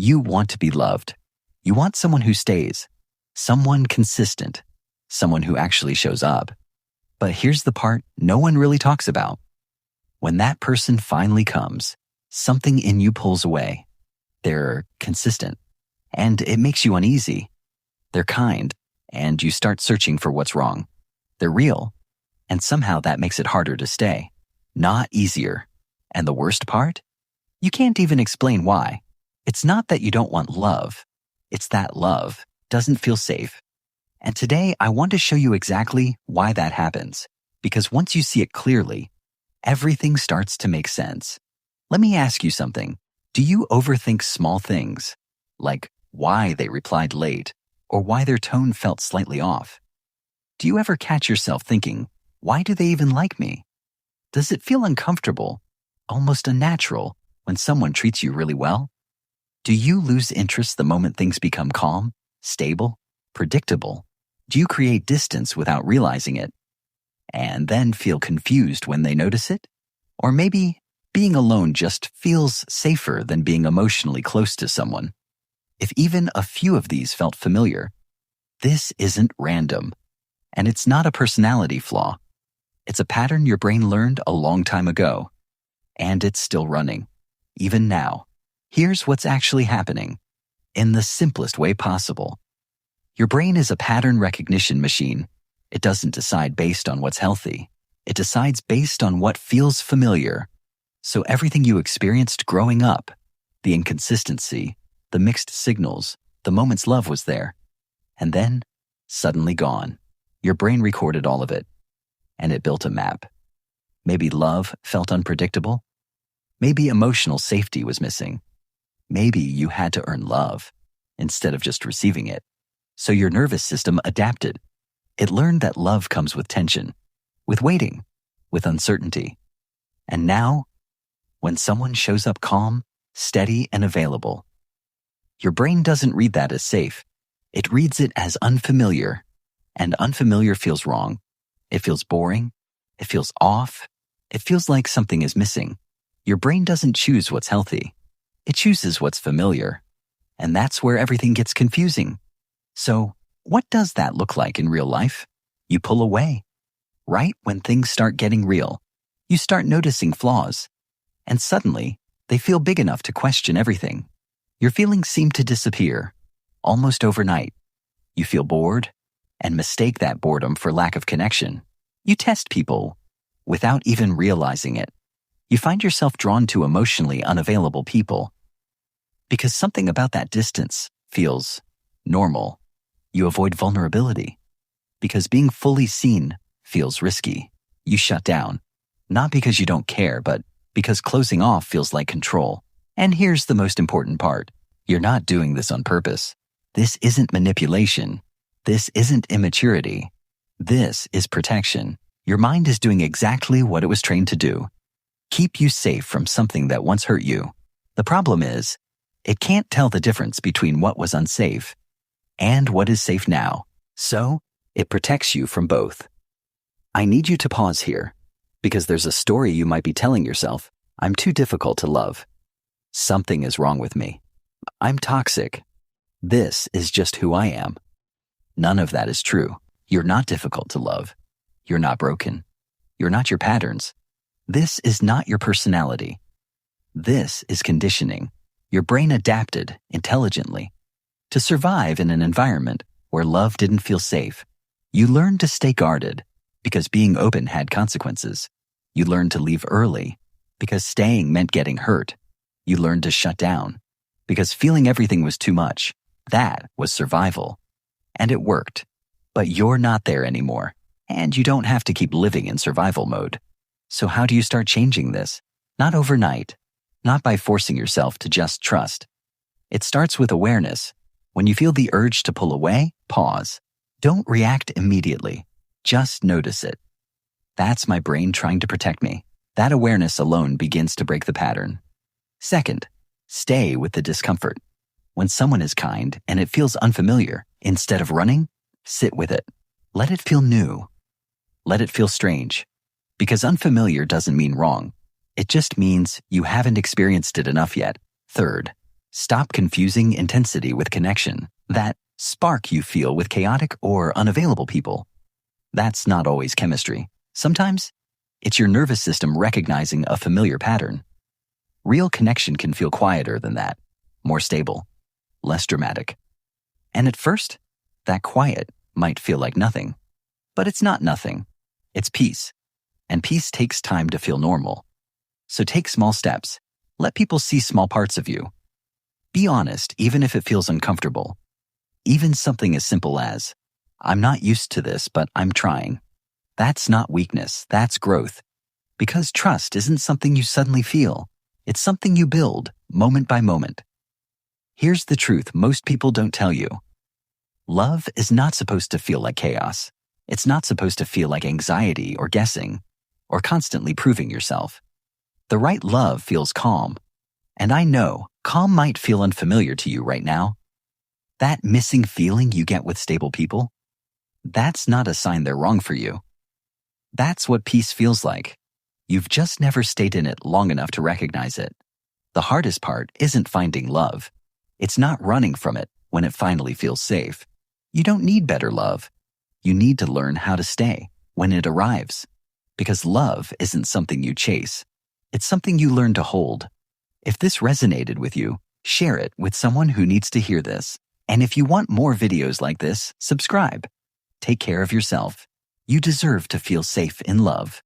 You want to be loved. You want someone who stays, someone consistent, someone who actually shows up. But here's the part no one really talks about. When that person finally comes, something in you pulls away. They're consistent, and it makes you uneasy. They're kind, and you start searching for what's wrong. They're real, and somehow that makes it harder to stay, not easier. And the worst part? You can't even explain why. It's not that you don't want love. It's that love doesn't feel safe. And today I want to show you exactly why that happens. Because once you see it clearly, everything starts to make sense. Let me ask you something. Do you overthink small things? Like why they replied late, or why their tone felt slightly off? Do you ever catch yourself thinking, why do they even like me? Does it feel uncomfortable, almost unnatural, when someone treats you really well? Do you lose interest the moment things become calm, stable, predictable? Do you create distance without realizing it? And then feel confused when they notice it? Or maybe being alone just feels safer than being emotionally close to someone. If even a few of these felt familiar, this isn't random. And it's not a personality flaw. It's a pattern your brain learned a long time ago. And it's still running, even now. Here's what's actually happening, in the simplest way possible. Your brain is a pattern recognition machine. It doesn't decide based on what's healthy. It decides based on what feels familiar. So everything you experienced growing up, the inconsistency, the mixed signals, the moments love was there, and then suddenly gone. Your brain recorded all of it, and it built a map. Maybe love felt unpredictable. Maybe emotional safety was missing. Maybe you had to earn love instead of just receiving it. So your nervous system adapted. It learned that love comes with tension, with waiting, with uncertainty. And now, when someone shows up calm, steady, and available, your brain doesn't read that as safe. It reads it as unfamiliar. And unfamiliar feels wrong. It feels boring. It feels off. It feels like something is missing. Your brain doesn't choose what's healthy. It chooses what's familiar. And that's where everything gets confusing. So, what does that look like in real life? You pull away. Right when things start getting real, you start noticing flaws. And suddenly, they feel big enough to question everything. Your feelings seem to disappear, almost overnight. You feel bored, and mistake that boredom for lack of connection. You test people without even realizing it. You find yourself drawn to emotionally unavailable people because something about that distance feels normal. You avoid vulnerability because being fully seen feels risky. You shut down, not because you don't care, but because closing off feels like control. And here's the most important part. You're not doing this on purpose. This isn't manipulation. This isn't immaturity. This is protection. Your mind is doing exactly what it was trained to do. Keep you safe from something that once hurt you. The problem is, it can't tell the difference between what was unsafe and what is safe now. So, it protects you from both. I need you to pause here, because there's a story you might be telling yourself. I'm too difficult to love. Something is wrong with me. I'm toxic. This is just who I am. None of that is true. You're not difficult to love. You're not broken. You're not your patterns. This is not your personality. This is conditioning. Your brain adapted intelligently to survive in an environment where love didn't feel safe. You learned to stay guarded because being open had consequences. You learned to leave early because staying meant getting hurt. You learned to shut down because feeling everything was too much. That was survival. And it worked. But you're not there anymore. And you don't have to keep living in survival mode. So how do you start changing this? Not overnight. Not by forcing yourself to just trust. It starts with awareness. When you feel the urge to pull away, pause. Don't react immediately. Just notice it. That's my brain trying to protect me. That awareness alone begins to break the pattern. Second, stay with the discomfort. When someone is kind and it feels unfamiliar, instead of running, sit with it. Let it feel new. Let it feel strange. Because unfamiliar doesn't mean wrong. It just means you haven't experienced it enough yet. Third, Stop confusing intensity with connection, that spark you feel with chaotic or unavailable people. That's not always chemistry. Sometimes it's your nervous system recognizing a familiar pattern. Real connection can feel quieter than that, more stable, less dramatic. And at first, that quiet might feel like nothing. But it's not nothing. It's peace. And peace takes time to feel normal. So take small steps. Let people see small parts of you. Be honest, even if it feels uncomfortable. Even something as simple as, I'm not used to this, but I'm trying. That's not weakness, that's growth. Because trust isn't something you suddenly feel. It's something you build, moment by moment. Here's the truth most people don't tell you. Love is not supposed to feel like chaos. It's not supposed to feel like anxiety or guessing, or constantly proving yourself. The right love feels calm. And I know calm might feel unfamiliar to you right now. That missing feeling you get with stable people, that's not a sign they're wrong for you. That's what peace feels like. You've just never stayed in it long enough to recognize it. The hardest part isn't finding love. It's not running from it when it finally feels safe. You don't need better love. You need to learn how to stay when it arrives. Because love isn't something you chase. It's something you learn to hold. If this resonated with you, share it with someone who needs to hear this. And if you want more videos like this, subscribe. Take care of yourself. You deserve to feel safe in love.